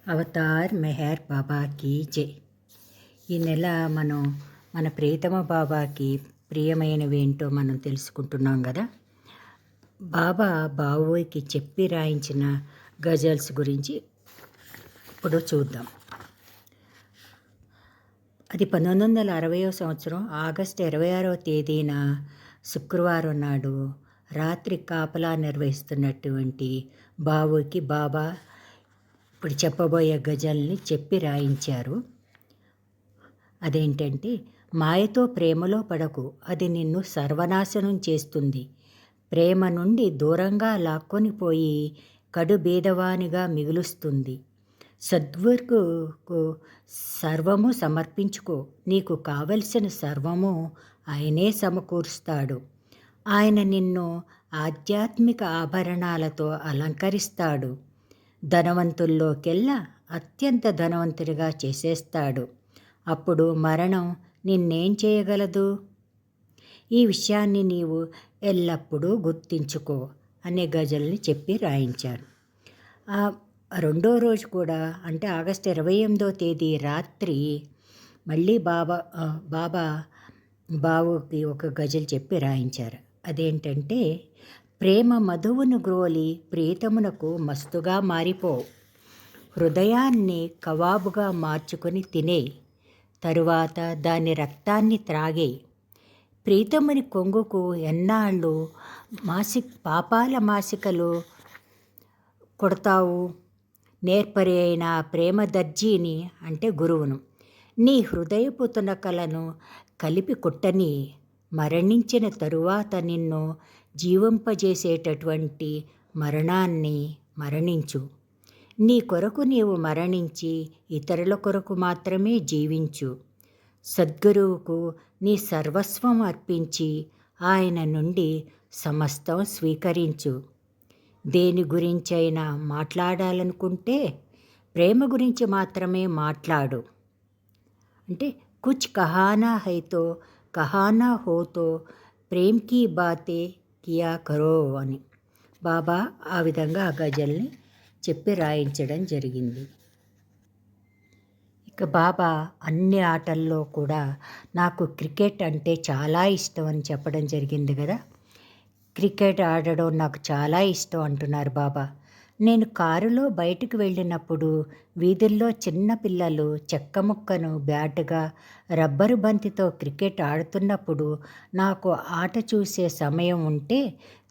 Avatar Meher బాబాకి జై. ఈ నెల మనం మన ప్రియతమ బాబాకి ప్రియమైనవేంటో మనం తెలుసుకుంటున్నాం కదా. బాబా బావోయ్కి చెప్పి రాయించిన గజల్స్ గురించి ఇప్పుడు చూద్దాం. అది 1960వ సంవత్సరం ఆగస్టు 26వ తేదీన శుక్రవారం నాడు రాత్రి కాపలా నిర్వహిస్తున్నటువంటి బావోయ్కి బాబా ఇప్పుడు చెప్పబోయే గజల్ని చెప్పి రాయించారు. అదేంటంటే, మాయతో ప్రేమలో పడకు, అది నిన్ను సర్వనాశనం చేస్తుంది. ప్రేమ నుండి దూరంగా లాక్కొని పోయి కడు బీదవానిగా మిగులుస్తుంది. సద్గురుకు సర్వము సమర్పించుకో, నీకు కావలసిన సర్వము ఆయనే సమకూరుస్తాడు. ఆయన నిన్ను ఆధ్యాత్మిక ఆభరణాలతో అలంకరిస్తాడు. ధనవంతుల్లోకెల్లా అత్యంత ధనవంతుడిగా చేసేస్తాడు. అప్పుడు మరణం నిన్నేం చేయగలదు? ఈ విషయాన్ని నీవు ఎల్లప్పుడూ గుర్తించుకో అనే గజల్ని చెప్పి రాయించారు. ఆ రెండో రోజు కూడా, అంటే ఆగస్టు 28వ తేదీ రాత్రి మళ్ళీ బాబా బావుకి ఒక గజల్ చెప్పి రాయించారు. అదేంటంటే, ప్రేమ మధువును గ్రోలి ప్రీతమునకు మస్తుగా మారిపో, హృదయాన్ని కవాబుగా మార్చుకొని తినే, తరువాత దాని రక్తాన్ని త్రాగే. ప్రీతముని కొంగుకు ఎన్నాళ్ళు పాపాల మాసికలు కొడతావు? నేర్పరి అయిన ప్రేమ దర్జీని, అంటే గురువును, నీ హృదయపు తునకలను కలిపి కొట్టని. మరణించిన తరువాత నిన్ను జీవింపజేసేటటువంటి మరణాన్ని మరణించు. నీ కొరకు నీవు మరణించి ఇతరుల కొరకు మాత్రమే జీవించు. సద్గురువుకు నీ సర్వస్వం అర్పించి ఆయన నుండి సమస్తం స్వీకరించు. దేని గురించైనా మాట్లాడాలనుకుంటే ప్రేమ గురించి మాత్రమే మాట్లాడు. అంటే కుచ్ కహానా హైతో కహానా హోతో ప్రేమ్ కీ బాతే కియా కరో అని బాబా ఆ విధంగా ఆ గజల్ని చెప్పి రాయించడం జరిగింది. ఇక బాబా అన్ని ఆటల్లో కూడా నాకు క్రికెట్ అంటే చాలా ఇష్టం అని చెప్పడం జరిగింది కదా. క్రికెట్ ఆడడం నాకు చాలా ఇష్టం అంటున్నారు బాబా. నేను కారులో బయటకు వెళ్ళినప్పుడు వీధుల్లో చిన్న పిల్లలు చెక్క ముక్కను బ్యాటుగా రబ్బరు బంతితో క్రికెట్ ఆడుతున్నప్పుడు నాకు ఆట చూసే సమయం ఉంటే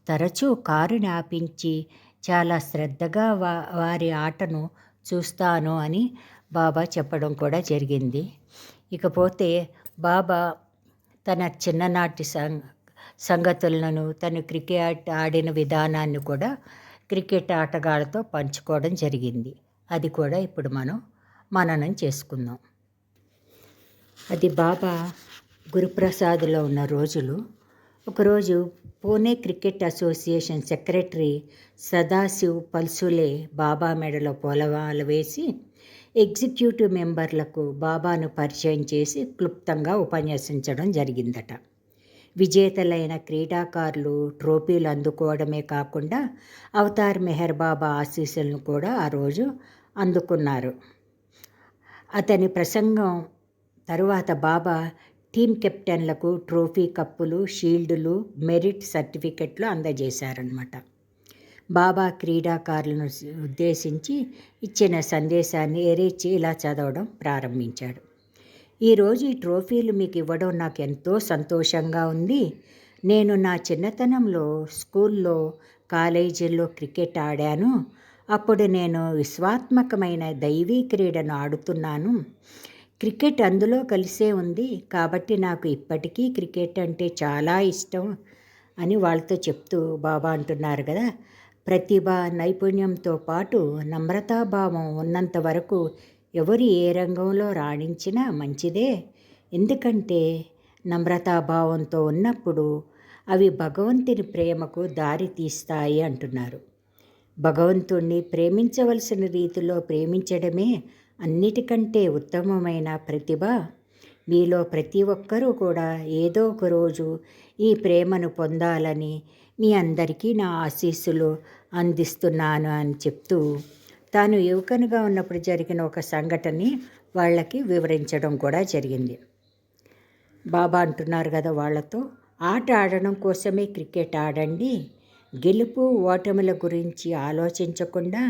తరచూ కారుని ఆపించి చాలా శ్రద్ధగా వారి ఆటను చూస్తాను అని బాబా చెప్పడం కూడా జరిగింది. ఇకపోతే బాబా తన చిన్ననాటి సంగతులను, తను క్రికెట్ ఆడిన విధానాన్ని కూడా క్రికెట్ ఆటగాళ్ళతో పంచుకోవడం జరిగింది. అది కూడా ఇప్పుడు మనం మననం చేసుకుందాం. అది బాబా గురుప్రసాద్లో ఉన్న రోజులు. ఒకరోజు Pune cricket association secretary Sadashiv Palsule Baba మెడలో పూలమాల వేసి ఎగ్జిక్యూటివ్ మెంబర్లకు బాబాను పరిచయం చేసి క్లుప్తంగా ఉపన్యసించడం జరిగిందట. విజేతలైన క్రీడాకారులు ట్రోఫీలు అందుకోవడమే కాకుండా అవతార్ మెహర్ బాబా ఆశీస్సులను కూడా ఆ రోజు అందుకున్నారు. అతని ప్రసంగం తరువాత బాబా టీం కెప్టెన్లకు ట్రోఫీ కప్పులు, షీల్డులు, మెరిట్ సర్టిఫికెట్లు అందజేశారన్నమాట. బాబా క్రీడాకారులను ఉద్దేశించి ఇచ్చిన సందేశాన్ని ఎరేచి ఇలా చదవడం ప్రారంభించాడు. ఈరోజు ఈ ట్రోఫీలు మీకు ఇవ్వడం నాకు ఎంతో సంతోషంగా ఉంది. నేను నా చిన్నతనంలో స్కూల్లో, కాలేజీల్లో క్రికెట్ ఆడాను. అప్పుడు నేను విశ్వాత్మకమైన దైవీ క్రీడను ఆడుతున్నాను. క్రికెట్ అందులో కలిసే ఉంది. కాబట్టి నాకు ఇప్పటికీ క్రికెట్ అంటే చాలా ఇష్టం అని వాళ్ళతో చెప్తూ బాబా అంటున్నారు కదా. ప్రతిభ, నైపుణ్యంతో పాటు నమ్రతాభావం ఉన్నంత వరకు ఎవరు ఏ రంగంలో రాణించినా మంచిదే. ఎందుకంటే నమ్రతాభావంతో ఉన్నప్పుడు అవి భగవంతుని ప్రేమకు దారి తీస్తాయి అంటున్నారు. భగవంతుణ్ణి ప్రేమించవలసిన రీతిలో ప్రేమించడమే అన్నిటికంటే ఉత్తమమైన ప్రతిభ. మీలో ప్రతి ఒక్కరూ కూడా ఏదో ఒక రోజు ఈ ప్రేమను పొందాలని మీ అందరికీ నా ఆశీస్సులు అందిస్తున్నాను అని చెప్తూ తాను యువకునిగా ఉన్నప్పుడు జరిగిన ఒక సంఘటనని వాళ్ళకి వివరించడం కూడా జరిగింది. బాబా అంటున్నారు కదా వాళ్ళతో, ఆట ఆడడం కోసమే క్రికెట్ ఆడండి, గెలుపు ఓటముల గురించి ఆలోచించకుండా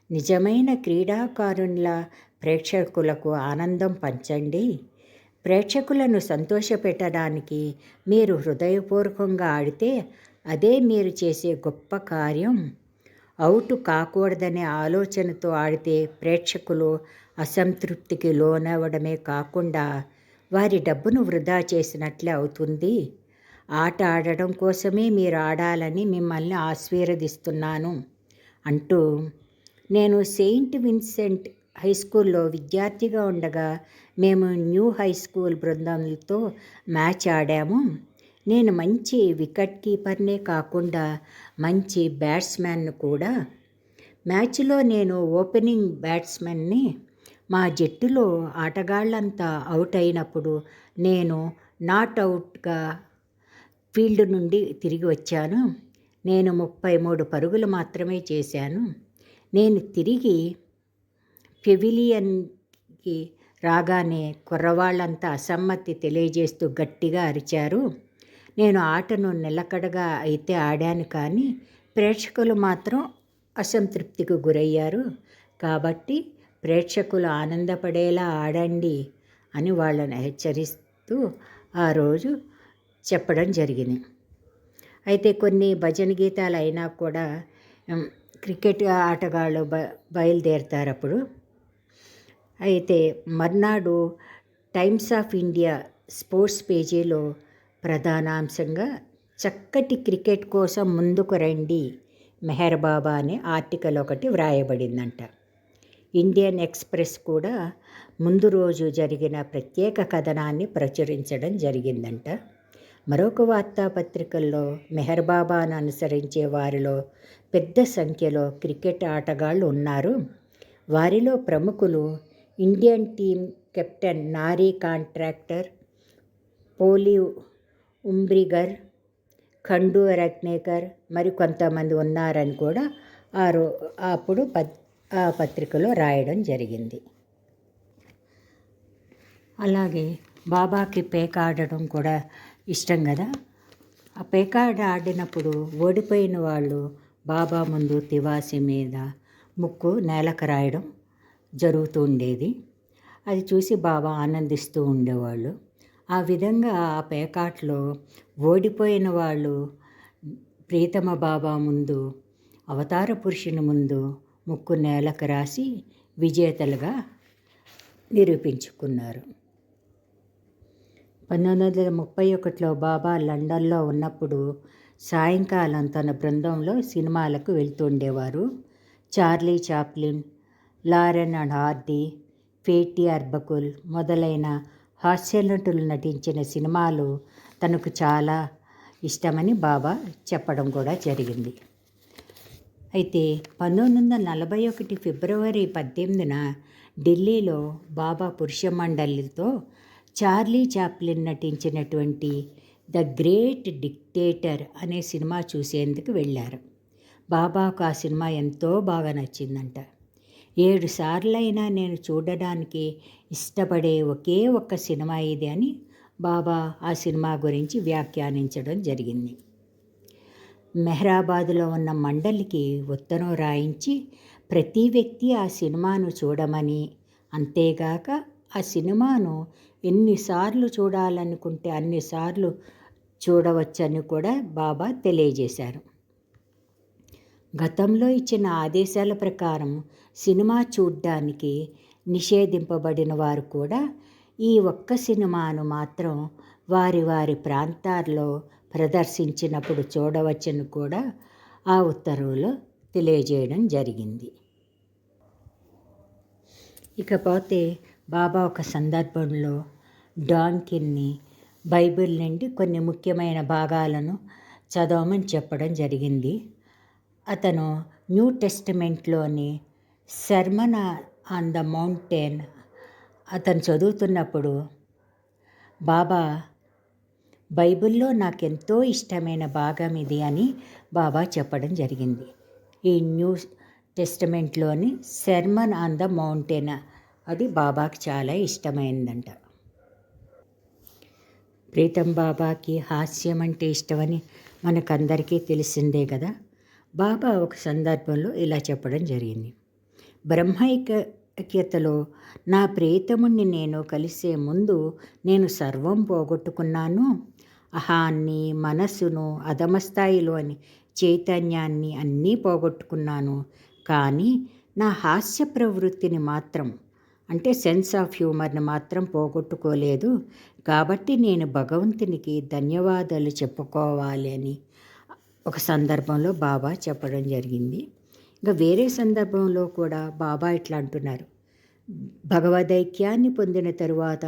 నిజమైన క్రీడాకారునిలా ప్రేక్షకులకు ఆనందం పంచండి. ప్రేక్షకులను సంతోషపెట్టడానికి మీరు హృదయపూర్వకంగా ఆడితే అదే మీరు చేసే గొప్ప కార్యం. అవుట్ కాకూడదనే ఆలోచనతో ఆడితే ప్రేక్షకులు అసంతృప్తికి లోనవ్వడమే కాకుండా వారి డబ్బును వృధా చేసినట్లే అవుతుంది. ఆట ఆడడం కోసమే మీరు ఆడాలని మిమ్మల్ని ఆశీర్వదిస్తున్నాను అంటూ, నేను సెయింట్ విన్సెంట్ హై స్కూల్లో విద్యార్థిగా ఉండగా మేము న్యూ హై స్కూల్ బృందంతో మ్యాచ్ ఆడాము. నేను మంచి వికెట్ కీపర్నే కాకుండా మంచి బ్యాట్స్మెన్ కూడా. మ్యాచ్లో నేను ఓపెనింగ్ బ్యాట్స్మెన్ని. మా జట్టులో ఆటగాళ్ళంతా అవుట్ అయినప్పుడు నేను నాట్ అవుట్గా ఫీల్డ్ నుండి తిరిగి వచ్చాను. నేను 33 పరుగులు మాత్రమే చేశాను. నేను తిరిగి పెవిలియన్కి రాగానే కుర్రవాళ్ళంతా అసమ్మతి తెలియజేస్తూ గట్టిగా అరిచారు. నేను ఆటను నిలకడగా అయితే ఆడాను, కానీ ప్రేక్షకులు మాత్రం అసంతృప్తికి గురయ్యారు. కాబట్టి ప్రేక్షకులు ఆనందపడేలా ఆడండి అని వాళ్ళని హెచ్చరిస్తూ ఆ రోజు చెప్పడం జరిగింది. అయితే కొన్ని భజన గీతాలు అయినా కూడా క్రికెట్ ఆటగాళ్ళు బయలుదేరుతారు అప్పుడు. అయితే మర్నాడు టైమ్స్ ఆఫ్ ఇండియా స్పోర్ట్స్ పేజీలో ప్రధానాంశంగా చక్కటి క్రికెట్ కోసం ముందుకు రండి మెహర్ బాబా అనే ఆర్టికల్ ఒకటి వ్రాయబడిందంట. ఇండియన్ ఎక్స్ప్రెస్ కూడా ముందు రోజు జరిగిన ప్రత్యేక కథనాన్ని ప్రచురించడం జరిగిందంట. మరొక వార్తాపత్రికల్లో మెహర్ బాబాను అనుసరించే వారిలో పెద్ద సంఖ్యలో క్రికెట్ ఆటగాళ్ళు ఉన్నారు. వారిలో ప్రముఖులు ఇండియన్ టీం కెప్టెన్ నారీ కాంట్రాక్టర్, పోలి ఉంబ్రిగర్, ఖండు రత్నేకర్ మరి కొంతమంది ఉన్నారని కూడా అప్పుడు ఆ పత్రికలో రాయడం జరిగింది. అలాగే బాబాకి పేక ఆడడం కూడా ఇష్టం కదా. ఆ పేక ఆడినప్పుడు ఓడిపోయిన వాళ్ళు బాబా ముందు తివాసి మీద ముక్కు నేలకు రాయడం జరుగుతూ ఉండేది. అది చూసి బాబా ఆనందిస్తూ ఉండేవాళ్ళు. ఆ విధంగా ఆ పేకాట్లో ఓడిపోయిన వాళ్ళు ప్రీతమ బాబా ముందు, అవతార పురుషుని ముందు ముక్కు నేలకు రాసి విజేతలుగా నిరూపించుకున్నారు. 1931లో బాబా లండన్లో ఉన్నప్పుడు సాయంకాలం తన బృందంలో సినిమాలకు వెళ్తుండేవారు. Charlie Chaplin, Laurel and Hardy, Fatty Arbuckle మొదలైన హాస్యనటులు నటించిన సినిమాలు తనకు చాలా ఇష్టమని బాబా చెప్పడం కూడా జరిగింది. అయితే 1941 ఫిబ్రవరి 18న ఢిల్లీలో బాబా పురుష మండలితో చార్లీ చాప్లిన్ నటించినటువంటి ద గ్రేట్ డిక్టేటర్ అనే సినిమా చూసేందుకు వెళ్ళారు. బాబాకు ఆ సినిమా ఎంతో బాగా నచ్చిందంట. 7 సార్లైనా నేను చూడడానికి ఇష్టపడే ఒకే ఒక్క సినిమా ఇది అని బాబా ఆ సినిమా గురించి వ్యాఖ్యానించడం జరిగింది. మెహరాబాదులో ఉన్న మండలికి ఉత్తరం రాయించి ప్రతి వ్యక్తి ఆ సినిమాను చూడమని, అంతేగాక ఆ సినిమాను ఎన్నిసార్లు చూడాలనుకుంటే అన్నిసార్లు చూడవచ్చని కూడా బాబా తెలియజేశారు. గతంలో ఇచ్చిన ఆదేశాల ప్రకారం సినిమా చూడ్డానికి నిషేధింపబడిన వారు కూడా ఈ ఒక్క సినిమాను మాత్రం వారి వారి ప్రాంతాల్లో ప్రదర్శించినప్పుడు చూడవచ్చని కూడా ఆ ఉత్తర్వులో తెలియజేయడం జరిగింది. ఇకపోతే బాబా ఒక సందర్భంలో డాంకిన్ని బైబిల్ నుండి కొన్ని ముఖ్యమైన భాగాలను చదవమని చెప్పడం జరిగింది. అతను న్యూ టెస్టిమెంట్లోని సర్మన్ ఆన్ ద మౌంటైన్ అతను చదువుతున్నప్పుడు బాబా బైబిల్లో నాకెంతో ఇష్టమైన భాగం ఇది అని బాబా చెప్పడం జరిగింది. ఈ న్యూ టెస్టమెంట్లోని సెర్మన్ ఆన్ ద మౌంటైన్, అది బాబాకి చాలా ఇష్టమైందంట. ప్రీతం బాబాకి హాస్యం అంటే ఇష్టమని మనకందరికీ తెలిసిందే కదా. బాబా ఒక సందర్భంలో ఇలా చెప్పడం జరిగింది. బ్రహ్మైక్యతలో నా ప్రీతముణ్ణి నేను కలిసే ముందు నేను సర్వం పోగొట్టుకున్నాను. అహాన్ని, మనస్సును, అధమస్థాయిలోని చైతన్యాన్ని అన్నీ పోగొట్టుకున్నాను. కానీ నా హాస్య ప్రవృత్తిని మాత్రం, అంటే సెన్స్ ఆఫ్ హ్యూమర్ని మాత్రం పోగొట్టుకోలేదు. కాబట్టి నేను భగవంతునికి ధన్యవాదాలు చెప్పుకోవాలి అని ఒక సందర్భంలో బాబా చెప్పడం జరిగింది. ఇంకా వేరే సందర్భంలో కూడా బాబా ఇట్లా అంటున్నారు. భగవదైక్యాన్ని పొందిన తరువాత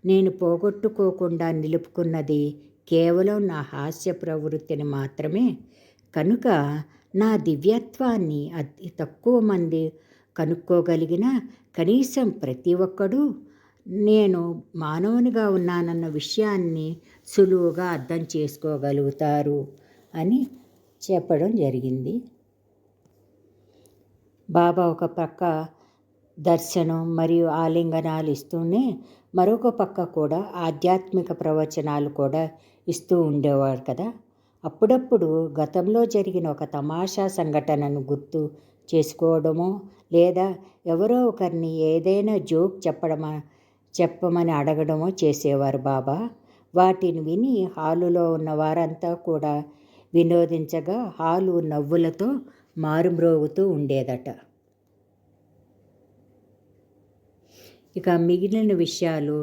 నేను పోగొట్టుకోకుండా నిలుపుకున్నది కేవలం నా హాస్య ప్రవృత్తిని మాత్రమే. కనుక నా దివ్యత్వాన్ని అతి తక్కువ మంది కనుక్కోగలిగిన కనీసం ప్రతి ఒక్కడూ నేను మానవునిగా ఉన్నానన్న విషయాన్ని సులువుగా అర్థం చేసుకోగలుగుతారు అని చెప్పడం జరిగింది. బాబా ఒక పక్క దర్శనం మరియు ఆలింగనాలు ఇస్తూనే మరొక పక్క కూడా ఆధ్యాత్మిక ప్రవచనాలు కూడా ఇస్తూ ఉండేవారు కదా. అప్పుడప్పుడు గతంలో జరిగిన ఒక తమాషా సంఘటనను గుర్తు చేసుకోవడమో లేదా ఎవరో ఒకరిని ఏదైనా జోక్ చెప్పమని అడగడమో చేసేవారు బాబా. వాటిని విని హాలులో ఉన్న వారంతా కూడా వినోదించగా హాలు నవ్వులతో మారుమ్రోగుతూ ఉండేదట. ఇక మిగిలిన విషయాలు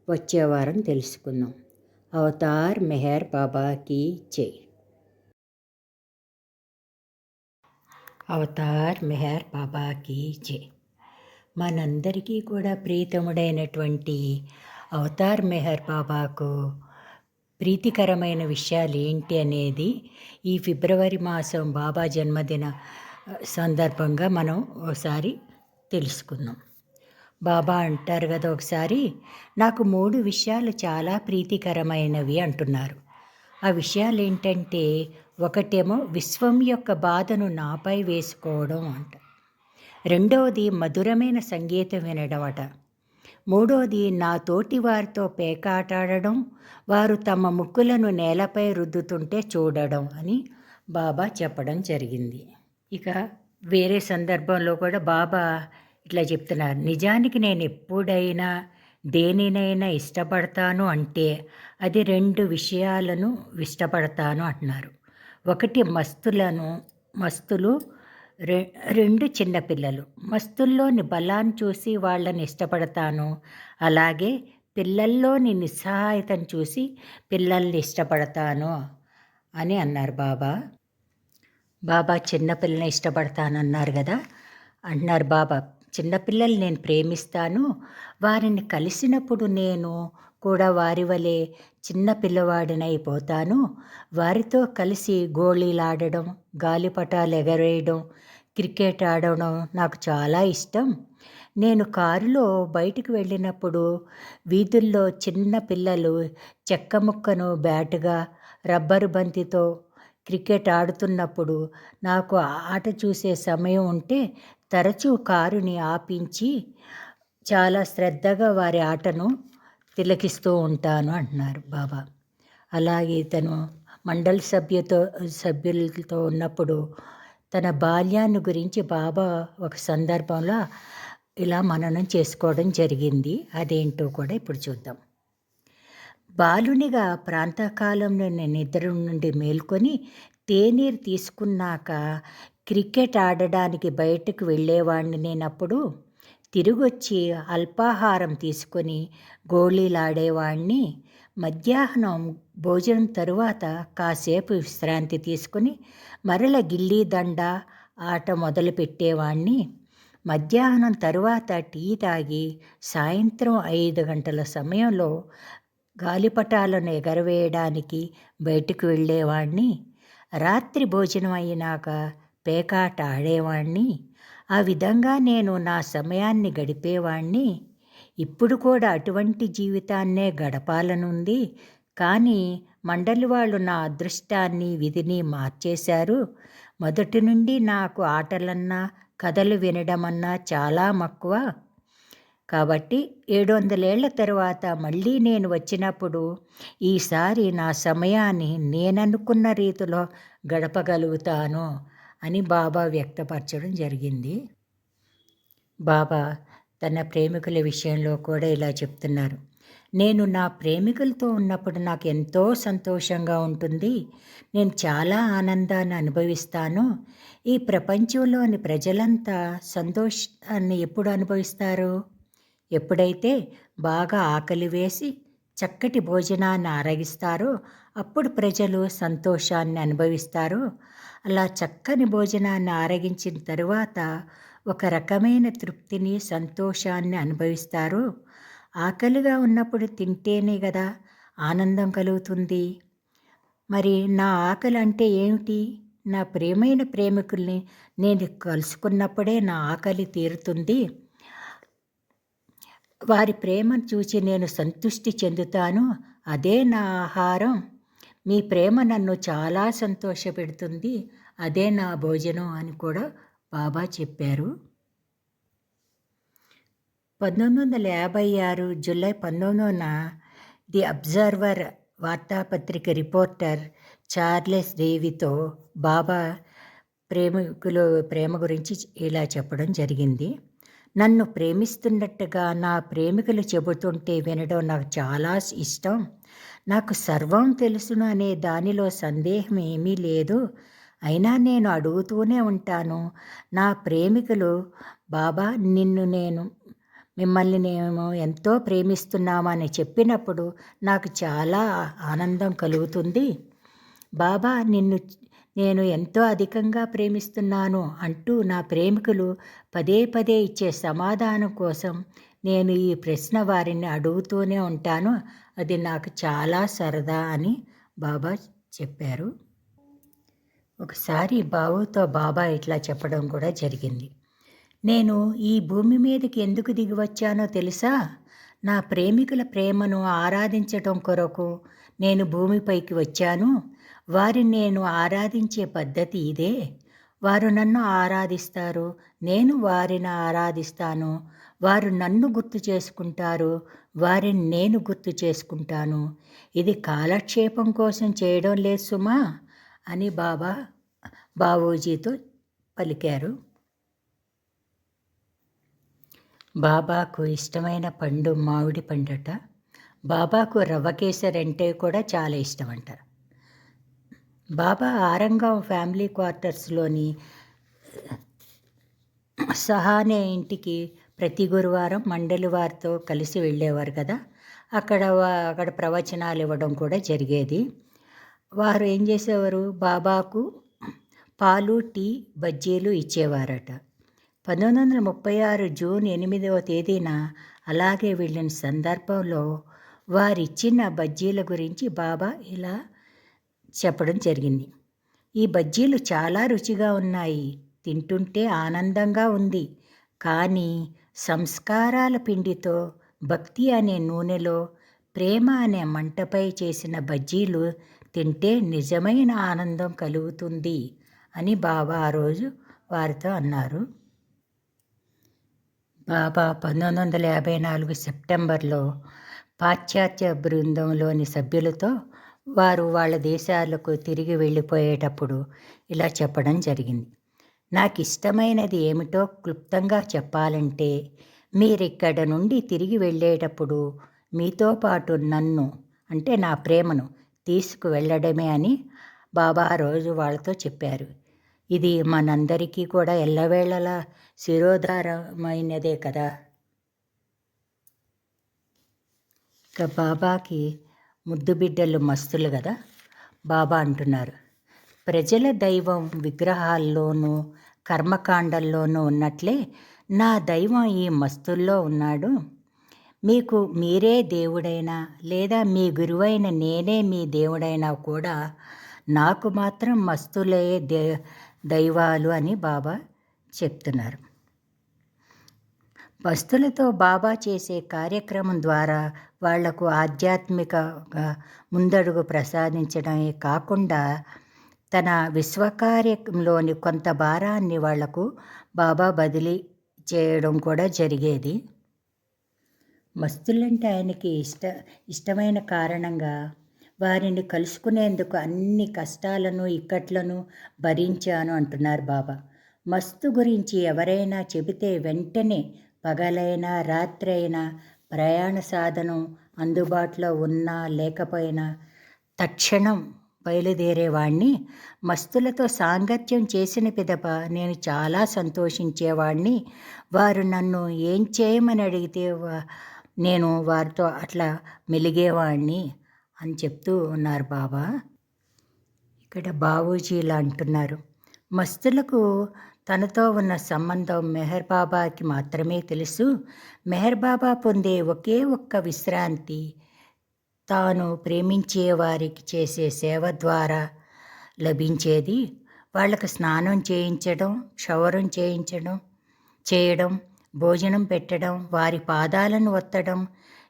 వచ్చే వారం తెలుసుకుందాం. అవతార్ మెహర్ బాబాకి జై. అవతార్ మెహర్ బాబాకి జై. మనందరికీ కూడా ప్రీతముడైనటువంటి అవతార్ మెహర్ బాబాకు ప్రీతికరమైన విషయాలు ఏంటి అనేది ఈ ఫిబ్రవరి మాసం బాబా జన్మదిన సందర్భంగా మనం ఒకసారి తెలుసుకుందాం. బాబా అంటారు కదా, ఒకసారి నాకు 3 విషయాలు చాలా ప్రీతికరమైనవి అంటున్నారు. ఆ విషయాలు ఏంటంటే, ఒకటేమో విశ్వం యొక్క బాధను నాపై వేసుకోవడం అంట. రెండవది మధురమైన సంగీతం వినడం అట. మూడవది నా తోటి వారితో పేకాటాడడం, వారు తమ ముక్కులను నేలపై రుద్దుతుంటే చూడడం అని బాబా చెప్పడం జరిగింది. ఇక వేరే సందర్భంలో కూడా బాబా ఇట్లా చెప్తున్నారు. నిజానికి నేను ఎప్పుడైనా దేనినైనా ఇష్టపడతాను అంటే అది 2 విషయాలను ఇష్టపడతాను అంటున్నారు. ఒకటి మస్తులు, 2 చిన్నపిల్లలు. మస్తుల్లోని బలాన్ని చూసి వాళ్ళని ఇష్టపడతాను. అలాగే పిల్లల్లోని నిస్సహాయతను చూసి పిల్లల్ని ఇష్టపడతాను అని అన్నారు బాబా. బాబా చిన్నపిల్లని ఇష్టపడతానన్నారు కదా. అంటున్నారు బాబా, చిన్నపిల్లలు నేను ప్రేమిస్తాను. వారిని కలిసినప్పుడు నేను కూడా వారి వలె చిన్న పిల్లవాడినైపోతాను. వారితో కలిసి గోళీలాడడం, గాలిపటాలు ఎగరేయడం, క్రికెట్ ఆడడం నాకు చాలా ఇష్టం. నేను కారులో బయటికి వెళ్ళినప్పుడు వీధుల్లో చిన్న పిల్లలు చెక్క ముక్కను బ్యాటుగా, రబ్బరు బంతితో క్రికెట్ ఆడుతున్నప్పుడు నాకు ఆట చూసే సమయం ఉంటే తరచూ కారుని ఆపించి చాలా శ్రద్ధగా వారి ఆటను తిలకిస్తూ ఉంటాను అంటున్నారు బాబా. అలాగే తను మండలి సభ్యులతో ఉన్నప్పుడు తన బాల్యాన్ని గురించి బాబా ఒక సందర్భంలో ఇలా మననం చేసుకోవడం జరిగింది. అదేంటో కూడా ఇప్పుడు చూద్దాం. బాలునిగా ప్రాంతకాలంలో నేను నిద్ర నుండి మేల్కొని తేనీరు తీసుకున్నాక క్రికెట్ ఆడడానికి బయటకు వెళ్ళేవాడిని. నేనప్పుడు తిరిగొచ్చి అల్పాహారం తీసుకొని గోళీలాడేవాడిని. మధ్యాహ్నం భోజనం తరువాత కాసేపు విశ్రాంతి తీసుకొని మరల గిల్లీ దండ ఆట మొదలుపెట్టేవాడిని. మధ్యాహ్నం తరువాత టీ తాగి సాయంత్రం 5 గంటల సమయంలో గాలిపటాలను ఎగరవేయడానికి బయటకు వెళ్ళేవాడిని. రాత్రి భోజనం అయినాక పేకాట ఆడేవాడిని. ఆ విధంగా నేను నా సమయాన్ని గడిపేవాడిని. ఇప్పుడు కూడా అటువంటి జీవితాన్నే గడపాలనుంది. కానీ మండలి వాళ్ళు నా అదృష్టాన్ని, విధిని మార్చేశారు. మొదటి నుండి నాకు ఆటలన్నా కథలు వినడమన్నా చాలా మక్కువ. కాబట్టి 700 ఏళ్ల తరువాత మళ్ళీ నేను వచ్చినప్పుడు ఈసారి నా సమయాన్ని నేననుకున్న రీతిలో గడపగలుగుతాను అని బాబా వ్యక్తపరచడం జరిగింది. బాబా తన ప్రేమికుల విషయంలో కూడా ఇలా చెప్తున్నారు. నేను నా ప్రేమికులతో ఉన్నప్పుడు నాకు ఎంతో సంతోషంగా ఉంటుంది. నేను చాలా ఆనందాన్ని అనుభవిస్తాను. ఈ ప్రపంచంలోని ప్రజలంతా సంతోషాన్ని ఎప్పుడు అనుభవిస్తారు? ఎప్పుడైతే బాగా ఆకలి వేసి చక్కటి భోజనాన్ని ఆరగిస్తారో అప్పుడు ప్రజలు సంతోషాన్ని అనుభవిస్తారు. అలా చక్కని భోజనాన్ని ఆరగించిన తరువాత ఒక రకమైన తృప్తిని, సంతోషాన్ని అనుభవిస్తారు. ఆకలిగా ఉన్నప్పుడు తింటేనే కదా ఆనందం కలుగుతుంది. మరి నా ఆకలి అంటే ఏమిటి? నా ప్రియమైన ప్రేమికుల్ని నేను కలుసుకున్నప్పుడే నా ఆకలి తీరుతుంది. వారి ప్రేమను చూసి నేను సంతృష్టి చెందుతాను. అదే నా ఆహారం. మీ ప్రేమ నన్ను చాలా సంతోషపెడుతుంది. అదే నా భోజనం అని కూడా బాబా చెప్పారు. 1956 జూలై 19న ది అబ్జర్వర్ వార్తాపత్రిక రిపోర్టర్ చార్లెస్ డేవితో బాబా ప్రేమ గురించి ఇలా చెప్పడం జరిగింది. నన్ను ప్రేమిస్తున్నట్టుగా నా ప్రేమికులు చెబుతుంటే వినడం నాకు చాలా ఇష్టం. నాకు సర్వం తెలుసును అనే దానిలో సందేహం ఏమీ లేదు. అయినా నేను అడుగుతూనే ఉంటాను. నా ప్రేమికులు, బాబా మిమ్మల్ని మేము ఎంతో ప్రేమిస్తున్నామని చెప్పినప్పుడు నాకు చాలా ఆనందం కలుగుతుంది. బాబా నేను ఎంతో అధికంగా ప్రేమిస్తున్నాను అంటూ నా ప్రేమికులు పదే పదే ఇచ్చే సమాధానం కోసం నేను ఈ ప్రశ్న వారిని అడుగుతూనే ఉంటాను. అది నాకు చాలా సరదా అని బాబా చెప్పారు. ఒకసారి బాబుతో బాబా ఇట్లా చెప్పడం కూడా జరిగింది. నేను ఈ భూమి మీదకి ఎందుకు దిగి వచ్చానో తెలుసా? నా ప్రేమికుల ప్రేమను ఆరాధించటం కొరకు నేను భూమిపైకి వచ్చాను. వారిని నేను ఆరాధించే పద్ధతి ఇదే. వారు నన్ను ఆరాధిస్తారు, నేను వారిని ఆరాధిస్తాను. వారు నన్ను గుర్తు చేసుకుంటారు, వారిని నేను గుర్తు చేసుకుంటాను. ఇది కాలక్షేపం కోసం చేయడం లేదు సుమా అని బాబా బాబూజీతో పలికారు. బాబాకు ఇష్టమైన పండు మామిడి పండట. బాబాకు రవ్వ కేసరి అంటే కూడా చాలా ఇష్టమంట. బాబా ఆరంగం ఫ్యామిలీ క్వార్టర్స్లోని సహానే ఇంటికి ప్రతి గురువారం మండలి వారితో కలిసి వెళ్ళేవారు కదా. అక్కడ ప్రవచనాలు ఇవ్వడం కూడా జరిగేది. వారు ఏం చేసేవారు? బాబాకు పాలు, టీ, బజ్జీలు ఇచ్చేవారట. 1936 జూన్ 8వ తేదీన అలాగే వెళ్ళిన సందర్భంలో వారిచ్చిన బజ్జీల గురించి బాబా ఇలా చెప్పడం జరిగింది. ఈ బజ్జీలు చాలా రుచిగా ఉన్నాయి, తింటుంటే ఆనందంగా ఉంది. కానీ సంస్కారాల పిండితో, భక్తి అనే నూనెలో, ప్రేమ అనే మంటపై చేసిన బజ్జీలు తింటే నిజమైన ఆనందం కలుగుతుంది అని బాబా ఆ రోజు వారితో అన్నారు. బాబా 1954 సెప్టెంబర్లో పాశ్చాత్య బృందంలోని సభ్యులతో వారు వాళ్ళ దేశాలకు తిరిగి వెళ్ళిపోయేటప్పుడు ఇలా చెప్పడం జరిగింది. నాకు ఇష్టమైనది ఏమిటో క్లుప్తంగా చెప్పాలంటే, మీరిక్కడ నుండి తిరిగి వెళ్ళేటప్పుడు మీతో పాటు నన్ను, అంటే నా ప్రేమను తీసుకువెళ్ళడమే అని బాబా రోజు వాళ్ళతో చెప్పారు. ఇది మనందరికీ కూడా ఎల్లవేళలా శిరోధారమైనదే కదా. ఇక బాబాకి ముద్దు బిడ్డలు మస్తులు కదా. బాబా అంటున్నారు, ప్రజల దైవం విగ్రహాల్లోనూ కర్మకాండల్లోనూ ఉన్నట్లే నా దైవం ఈ మస్తుల్లో ఉన్నాడు. మీకు మీరే దేవుడైనా లేదా మీ గురువైన నేనే మీ దేవుడైనా కూడా నాకు మాత్రం మస్తులే దైవాలు అని బాబా చెప్తున్నారు. మస్తులతో బాబా చేసే కార్యక్రమం ద్వారా వాళ్లకు ఆధ్యాత్మికంగా ముందడుగు ప్రసాదించడమే కాకుండా తన విశ్వకార్యంలోని కొంత భారాన్ని వాళ్లకు బాబా బదిలీ చేయడం కూడా జరిగేది. మస్తులంటే ఆయనకి ఇష్టమైన కారణంగా వారిని కలుసుకునేందుకు అన్ని కష్టాలను ఇక్కట్లను భరించాను అంటున్నారు బాబా. మస్తు గురించి ఎవరైనా చెబితే వెంటనే పగలైనా రాత్రి అయినా ప్రయాణ సాధనం అందుబాటులో ఉన్నా లేకపోయినా తక్షణం బయలుదేరేవాణ్ణి. మస్తులతో సాంగత్యం చేసిన పిదప నేను చాలా సంతోషించేవాడిని. వారు నన్ను ఏం చేయమని అడిగితే నేను వారితో అట్లా మెలిగేవాడిని అని చెప్తూ ఉన్నారు బాబా. ఇక్కడ బాబూజీలా అంటున్నారు, మస్తులకు తనతో ఉన్న సంబంధం మెహర్ బాబాకి మాత్రమే తెలుసు. మెహర్ బాబా పొందే ఒకే ఒక్క విశ్రాంతి తాను ప్రేమించే వారికి చేసే సేవ ద్వారా లభించేది. వాళ్ళకు స్నానం చేయించడం, క్షవరం చేయడం, భోజనం పెట్టడం, వారి పాదాలను ఒత్తడం,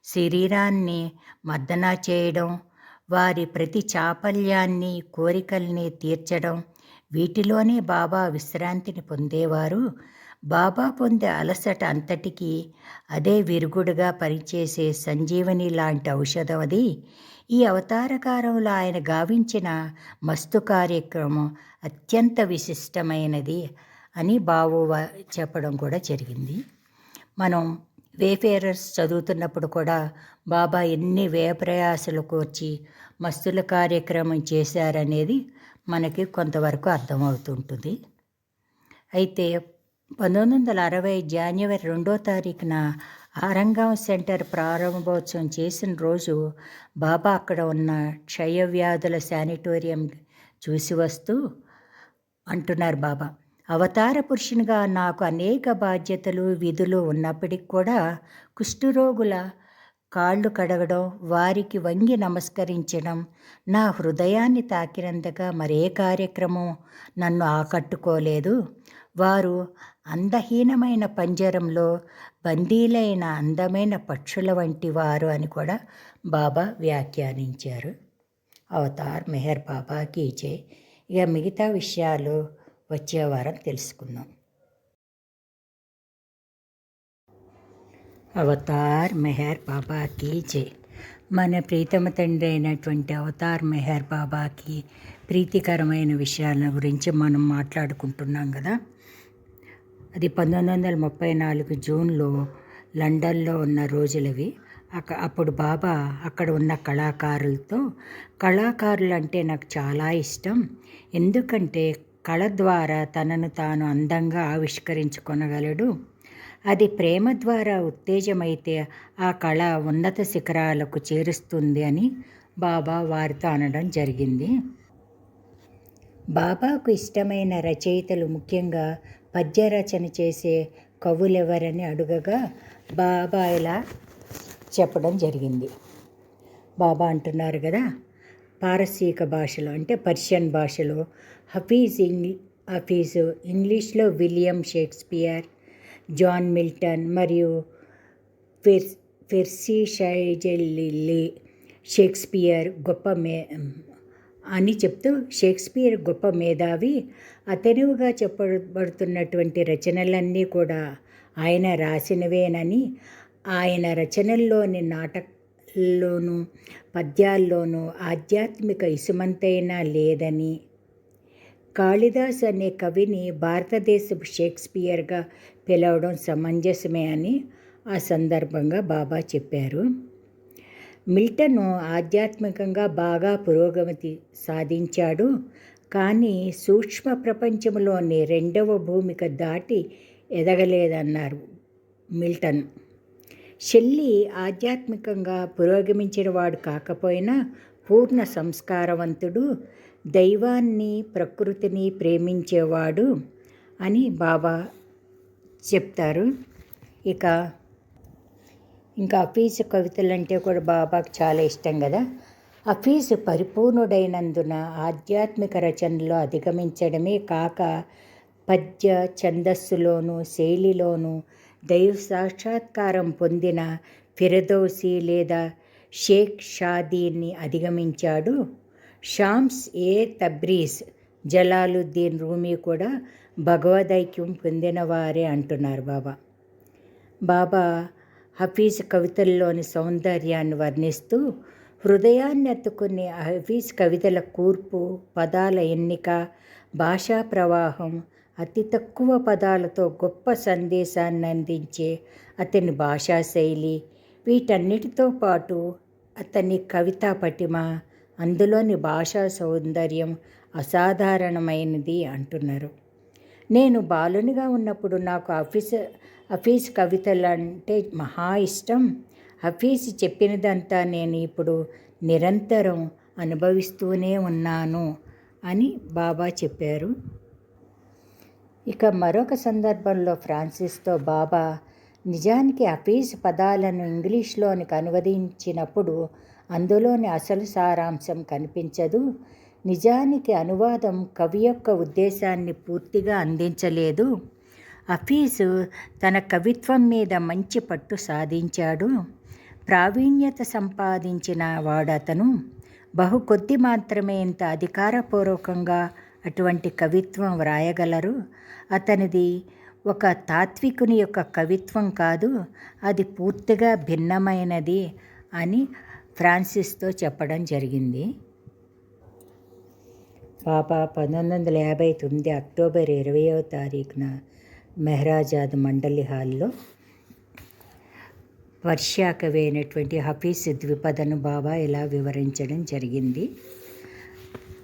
శరీరాన్ని మర్దన చేయడం, వారి ప్రతి చాపల్యాన్ని కోరికల్ని తీర్చడం, వీటిలోనే బాబా విశ్రాంతిని పొందేవారు. బాబా పొందే అలసట అంతటికీ అదే విరుగుడుగా పనిచేసే సంజీవని లాంటి ఔషధం అది. ఈ అవతారకాలంలో ఆయన గావించిన మస్తు కార్యక్రమం అత్యంత విశిష్టమైనది అని బాబు చెప్పడం కూడా జరిగింది. మనం వేఫేరర్స్ చదువుతున్నప్పుడు కూడా బాబా ఎన్ని వ్యయప్రయాసలు కోర్చి మస్తుల కార్యక్రమం చేశారనేది మనకి కొంతవరకు అర్థమవుతుంటుంది. అయితే 1960 జనవరి 2వ తారీఖున ఆరంగం సెంటర్ ప్రారంభోత్సవం చేసిన రోజు బాబా అక్కడ ఉన్న క్షయవ్యాధుల శానిటోరియం చూసి వస్తూ అంటున్నారు బాబా, అవతార పురుషునిగా నాకు అనేక బాధ్యతలు విధులు ఉన్నప్పటికి కూడా కుష్ఠరోగుల కాళ్ళు కడగడం, వారికి వంగి నమస్కరించడం నా హృదయాన్ని తాకినంతగా మరే కార్యక్రమం నన్ను ఆకట్టుకోలేదు. వారు అందహీనమైన పంజరంలో బందీలైన అందమైన పక్షుల వంటి వారు అని కూడా బాబా వ్యాఖ్యానించారు. అవతార్ మెహర్ బాబాకి జై. ఇక మిగతా విషయాలు వచ్చే వారం తెలుసుకుందాం. అవతార్ మెహర్ బాబాకి జై. మన ప్రీతమ తండ్రి అయినటువంటి అవతార్ మెహర్ బాబాకి ప్రీతికరమైన విషయాల గురించి మనం మాట్లాడుకుంటున్నాం కదా. అది 1934 జూన్లో లండన్లో ఉన్న రోజులవి. అప్పుడు బాబా అక్కడ ఉన్న కళాకారులు అంటే నాకు చాలా ఇష్టం. ఎందుకంటే కళ ద్వారా తనను తాను అందంగా ఆవిష్కరించుకొనగలడు. అది ప్రేమ ద్వారా ఉత్తేజమైతే ఆ కళ ఉన్నత శిఖరాలకు చేరుస్తుంది అని బాబా వారితో అనడం జరిగింది. బాబాకు ఇష్టమైన రచయితలు, ముఖ్యంగా పద్య రచన చేసే కవులెవరని అడుగగా బాబా ఇలా చెప్పడం జరిగింది. బాబా అంటున్నారు కదా, పారసీక భాషలో అంటే పర్షియన్ భాషలో హఫీజు, ఇంగ్లీష్లో విలియం షేక్స్పియర్, జాన్ మిల్టన్ మరియు పెర్సీ షైలీ షేక్స్పియర్ అని చెప్తూ షేక్స్పియర్ గొప్ప మేధావి. అతనువుగా చెప్పబడుతున్నటువంటి రచనలన్నీ కూడా ఆయన రాసినవేనని, ఆయన రచనల్లోని నాటకాల్లోనూ పద్యాల్లోనూ ఆధ్యాత్మిక ఇసుమంతైనా లేదని, కాళిదాస్ అనే కవిని భారతదేశపు షేక్స్పియర్గా పిలవడం సమంజసమే అని ఆ సందర్భంగా బాబా చెప్పారు. మిల్టన్ ఆధ్యాత్మికంగా బాగా పురోగతి సాధించాడు, కానీ సూక్ష్మ ప్రపంచంలోని రెండవ భూమిక దాటి ఎదగలేదన్నారు మిల్టన్. షెల్లీ ఆధ్యాత్మికంగా పురోగమించినవాడు కాకపోయినా పూర్ణ సంస్కారవంతుడు, దైవాన్ని ప్రకృతిని ప్రేమించేవాడు అని బాబా చెప్తారు. ఇంకా హఫీజు కవితలు అంటే కూడా బాబాకు చాలా ఇష్టం కదా. హఫీజు పరిపూర్ణుడైనందున ఆధ్యాత్మిక రచనలో అధిగమించడమే కాక పద్య ఛందస్సులోనూ శైలిలోనూ దైవ సాక్షాత్కారం పొందిన ఫిరదౌసి లేదా షేక్ షాదీని అధిగమించాడు. షామ్స్ ఏ తబ్రీజ్ జలాలుద్దీన్ రూమీ కూడా భగవదైక్యం పొందినవారే అంటున్నారు బాబా. బాబా హఫీజ్ కవితల్లోని సౌందర్యాన్ని వర్ణిస్తూ హృదయాన్ని ఎత్తుకునే హఫీజ్ కవితల కూర్పు, పదాల ఎన్నిక, భాషా ప్రవాహం, అతి తక్కువ పదాలతో గొప్ప సందేశాన్ని అందించే అతని భాషా శైలి, వీటన్నిటితో పాటు అతని కవితా పటిమ, అందులోని భాషా సౌందర్యం అసాధారణమైనది అంటున్నారు. నేను బాలునిగా ఉన్నప్పుడు నాకు హఫీజ్ కవితలంటే మహా ఇష్టం. హఫీజ్ చెప్పినదంతా నేను ఇప్పుడు నిరంతరం అనుభవిస్తూనే ఉన్నాను అని బాబా చెప్పారు. ఇక మరొక సందర్భంలో ఫ్రాన్సిస్తో బాబా నిజానికి హఫీజ్ పదాలను ఇంగ్లీష్లోనికి అనువదించినప్పుడు అందులోని అసలు సారాంశం కనిపించదు. నిజానికి అనువాదం కవి యొక్క ఉద్దేశాన్ని పూర్తిగా అందించలేదు. హఫీజ్ తన కవిత్వం మీద మంచి పట్టు సాధించాడు. ప్రావీణ్యత సంపాదించిన వాడతను. బహు కొద్ది మాత్రమే ఇంత అధికారపూర్వకంగా అటువంటి కవిత్వం వ్రాయగలరు. అతనిది ఒక తాత్వికుని యొక్క కవిత్వం కాదు, అది పూర్తిగా భిన్నమైనది అని ఫ్రాన్సిస్తో చెప్పడం జరిగింది. బాబా 1959 అక్టోబర్ 20వ తారీఖున మెహ్రాజాద్ మండలి హాల్లో పర్షియా కవి అయినటువంటి హఫీజ్ ద్విపదను బాబా ఇలా వివరించడం జరిగింది.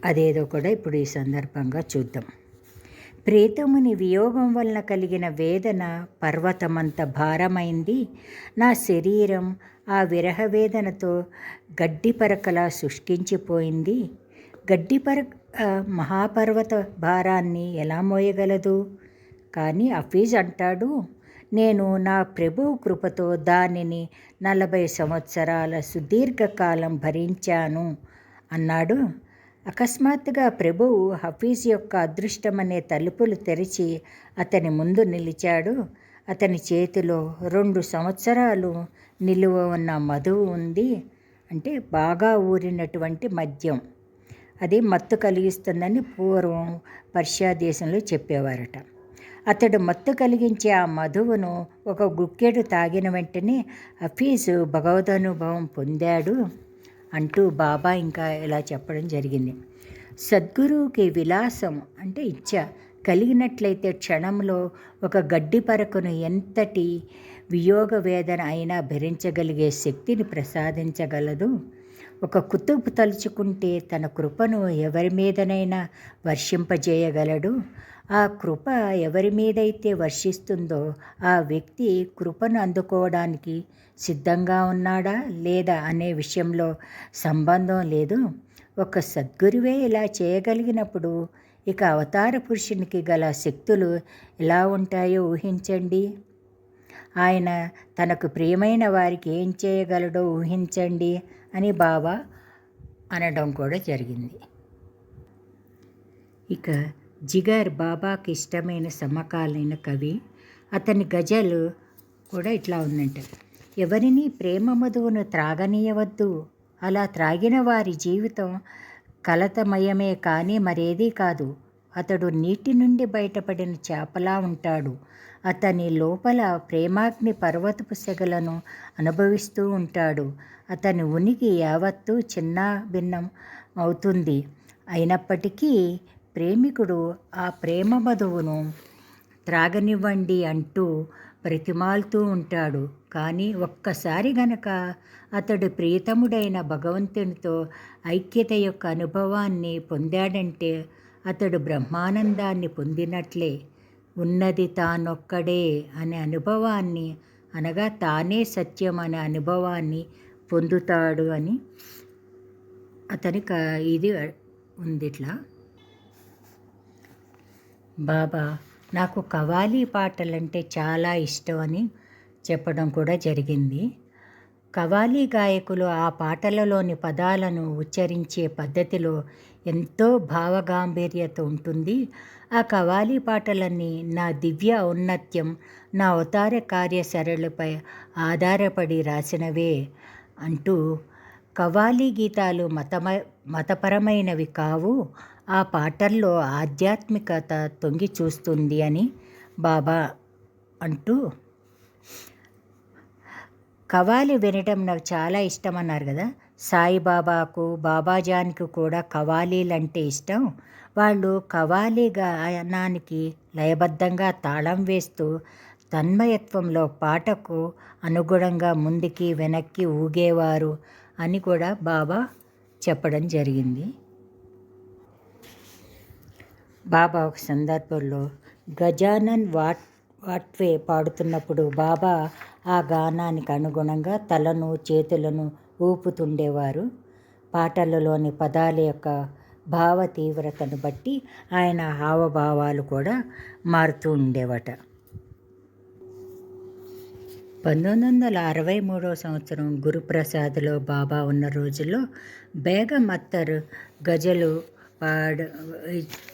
అదేదో కూడా ఇప్పుడు ఈ సందర్భంగా చూద్దాం. ప్రీతముని వియోగం వలన కలిగిన వేదన పర్వతమంత భారమైంది. నా శరీరం ఆ విరహ వేదనతో గడ్డిపరకలా శుష్కించిపోయింది. మహాపర్వత భారాన్ని ఎలా మోయగలదు? కానీ హఫీజ్ అంటాడు, నేను నా ప్రభువు కృపతో దానిని 40 సంవత్సరాల సుదీర్ఘకాలం భరించాను అన్నాడు. అకస్మాత్తుగా ప్రభువు హఫీజ్ యొక్క అదృష్టమనే తలుపులు తెరిచి అతని ముందు నిలిచాడు. అతని చేతిలో 2 సంవత్సరాలు నిలువ ఉన్న మధువు ఉంది. అంటే బాగా ఊరినటువంటి మద్యం. అది మత్తు కలిగిస్తుందని పూర్వం పర్షియా దేశంలో చెప్పేవారట. అతడు మత్తు కలిగించే ఆ మధువును ఒక గుక్కెడు తాగిన వెంటనే హఫీజ్ భగవదనుభవం పొందాడు అంటూ బాబా ఇంకా ఇలా చెప్పడం జరిగింది. సద్గురువుకి విలాసం అంటే ఇచ్చ కలిగినట్లయితే క్షణంలో ఒక గడ్డి పరకను ఎంతటి వియోగ వేదన అయినా భరించగలిగే శక్తిని ప్రసాదించగలదు. ఒక కుతుబ్ తలుచుకుంటే తన కృపను ఎవరి మీదనైనా వర్షింపజేయగలడు. ఆ కృప ఎవరి మీదైతే వర్షిస్తుందో ఆ వ్యక్తి కృపను అందుకోవడానికి సిద్ధంగా ఉన్నాడా లేదా అనే విషయంలో సంబంధం లేదు. ఒక సద్గురువే ఇలా చేయగలిగినప్పుడు ఇక అవతార పురుషునికి గల శక్తులు ఎలా ఉంటాయో ఊహించండి. ఆయన తనకు ప్రియమైన వారికి ఏం చేయగలడో ఊహించండి అని బాబా అనడం కూడా జరిగింది. ఇక జిగర్ బాబాకి ఇష్టమైన సమకాలీన కవి. అతని గజలు కూడా ఇట్లా ఉందంట. ఎవరిని ప్రేమ మధువును త్రాగనీయవద్దు. అలా త్రాగిన వారి జీవితం కలతమయమే కానీ మరేదీ కాదు. అతడు నీటి నుండి బయటపడిన చేపలా ఉంటాడు. అతని లోపల ప్రేమాగ్ని పర్వతపు సెగలను అనుభవిస్తూ ఉంటాడు. అతని ఉనికి యావత్తూ చిన్న భిన్నం అవుతుంది. అయినప్పటికీ ప్రేమికుడు ఆ ప్రేమ మధువును త్రాగనివ్వండి అంటూ బ్రతిమాలుతూ ఉంటాడు. కానీ ఒక్కసారి గనక అతడు ప్రియతముడైన భగవంతునితో ఐక్యత యొక్క అనుభవాన్ని పొందాడంటే అతడు బ్రహ్మానందాన్ని పొందినట్లే. ఉన్నది తానొక్కడే అనే అనుభవాన్ని, అనగా తానే సత్యం అనే అనుభవాన్ని పొందుతాడు అని అతనికి ఇది ఉంది. ఇట్లా బాబా నాకు కవ్వాలి పాటలంటే చాలా ఇష్టం అని చెప్పడం కూడా జరిగింది. కవ్వాలి గాయకులు ఆ పాటలలోని పదాలను ఉచ్చరించే పద్ధతిలో ఎంతో భావగాంభీర్యత ఉంటుంది. ఆ కవ్వాలి పాటలన్నీ నా దివ్య ఔన్నత్యం, నా అవతార కార్యసరళిపై ఆధారపడి రాసినవే అంటూ కవ్వాలి గీతాలు మతపరమైనవి కావు, ఆ పాటల్లో ఆధ్యాత్మికత తొంగి చూస్తుంది అని బాబా అంటూ, కవ్వాలి వినడం నాకు చాలా ఇష్టం అన్నారు కదా. సాయిబాబాకు, బాబాజానికి కూడా కవ్వాలీలంటే ఇష్టం. వాళ్ళు కవ్వాలి గానానికి లయబద్ధంగా తాళం వేస్తూ తన్మయత్వంలో పాటకు అనుగుణంగా ముందుకి వెనక్కి ఊగేవారు అని కూడా బాబా చెప్పడం జరిగింది. బాబా ఒక సందర్భంలో గజానన్ వాట్వే పాడుతున్నప్పుడు బాబా ఆ గానానికి అనుగుణంగా తలను చేతులను ఊపుతుండేవారు. పాటలలోని పదాల యొక్క భావ తీవ్రతను బట్టి ఆయన హావభావాలు కూడా మారుతూ ఉండేవట. 1963 గురుప్రసాద్లో బాబా ఉన్న రోజుల్లో బేగం అఖ్తర్ గజలు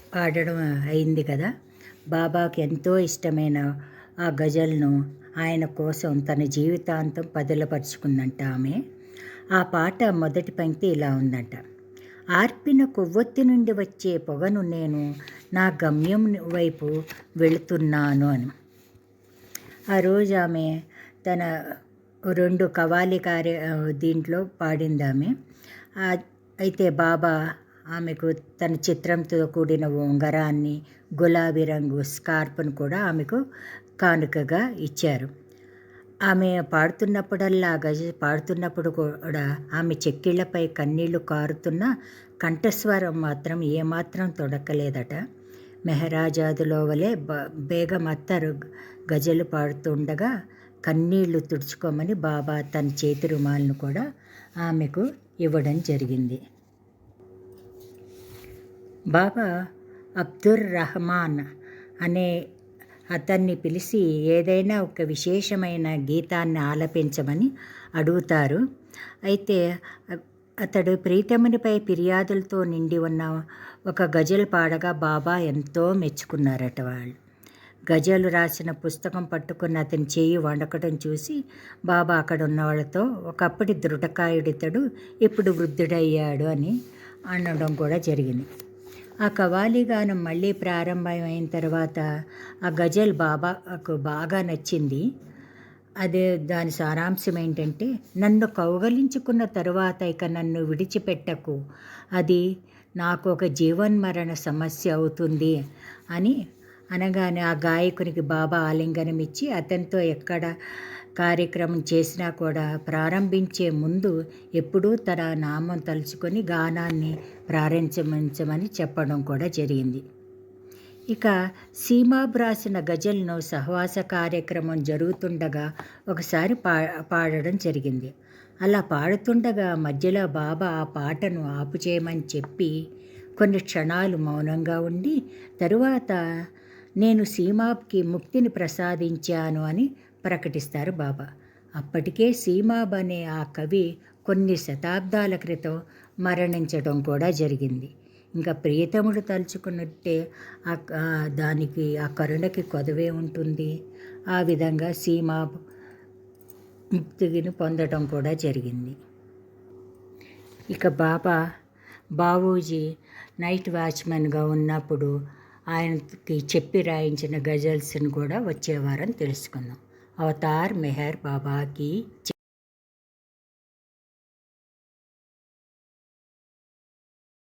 పాడడం అయింది కదా. బాబాకి ఎంతో ఇష్టమైన ఆ గజల్ను ఆయన కోసం తన జీవితాంతం పదిలపరుచుకుందంట ఆమె. ఆ పాట మొదటి పంక్తి ఇలా ఉందంట: ఆర్పిన కొవ్వొత్తి నుండి వచ్చే పొగను నేను నా గమ్యం వైపు వెళుతున్నాను అని. ఆ రోజు ఆమె తన 2 కవ్వాలి దీంట్లో పాడింది ఆమె. అయితే బాబా ఆమెకు తన చిత్రంతో కూడిన ఉంగరాన్ని, గులాబీ రంగు స్కార్ప్ను కూడా ఆమెకు కానుకగా ఇచ్చారు. ఆమె పాడుతున్నప్పుడల్లా పాడుతున్నప్పుడు కూడా ఆమె చెక్కిళ్లపై కన్నీళ్లు కారుతున్న కంఠస్వరం మాత్రం ఏమాత్రం తొడక్కలేదట. మెహరాజాదులో వలె బేగం అఖ్తర్ గజలు పాడుతుండగా కన్నీళ్లు తుడుచుకోమని బాబా తన చేతి రుమాలను కూడా ఆమెకు ఇవ్వడం జరిగింది. బాబా అబ్దుర్ రహమాన్ అనే అతన్ని పిలిచి ఏదైనా ఒక విశేషమైన గీతాన్ని ఆలపించమని అడుగుతారు. అయితే అతడు ప్రీతమునిపై ఫిర్యాదులతో నిండి ఉన్న ఒక గజల్ పాడగా బాబా ఎంతో మెచ్చుకున్నారట. వాళ్ళు గజలు రాసిన పుస్తకం పట్టుకున్న అతని చేయి వణకడం చూసి బాబా అక్కడ ఉన్న వాళ్ళతో, ఒకప్పటి దృఢకాయుడితడు ఇప్పుడు వృద్ధుడయ్యాడు అని అనడం కూడా జరిగింది. ఆ కవ్వాలి గానం మళ్ళీ ప్రారంభమైన తర్వాత ఆ గజల్ బాబాకు బాగా నచ్చింది. అదే దాని సారాంశం ఏంటంటే, నన్ను కౌగలించుకున్న తరువాత ఇక నన్ను విడిచిపెట్టకు, అది నాకు ఒక జీవన్మరణ సమస్య అవుతుంది అని అనగానే ఆ గాయకునికి బాబా ఆలింగనం ఇచ్చి అతనితో ఎక్కడ కార్యక్రమం చేసినా కూడా ప్రారంభించే ముందు ఎప్పుడూ తన నామం తలుచుకొని గానాన్ని ప్రారంభించమని చెప్పడం కూడా జరిగింది. ఇక సీమాబ్ రాసిన గజల్ను సహవాస కార్యక్రమం జరుగుతుండగా ఒకసారి పాడడం జరిగింది. అలా పాడుతుండగా మధ్యలో బాబా ఆ పాటను ఆపుచేయమని చెప్పి కొన్ని క్షణాలు మౌనంగా ఉండి తరువాత నేను సీమాబ్కి ముక్తిని ప్రసాదించాను అని ప్రకటిస్తారు బాబా. అప్పటికే సీమాబ్ అనే ఆ కవి కొన్ని శతాబ్దాల క్రితం మరణించడం కూడా జరిగింది. ఇంకా ప్రియతముడు తలుచుకున్నట్టే దానికి ఆ కరుణకి కొదవే ఉంటుంది. ఆ విధంగా సీమాబ్ ముక్తిని పొందడం కూడా జరిగింది. ఇక బాబూజీ నైట్ వాచ్మెన్గా ఉన్నప్పుడు ఆయనకి చెప్పి రాయించిన గజల్స్ని కూడా వచ్చే వారం తెలుసుకుందాం. అవతార్ మెహర్ బాబాకి జై.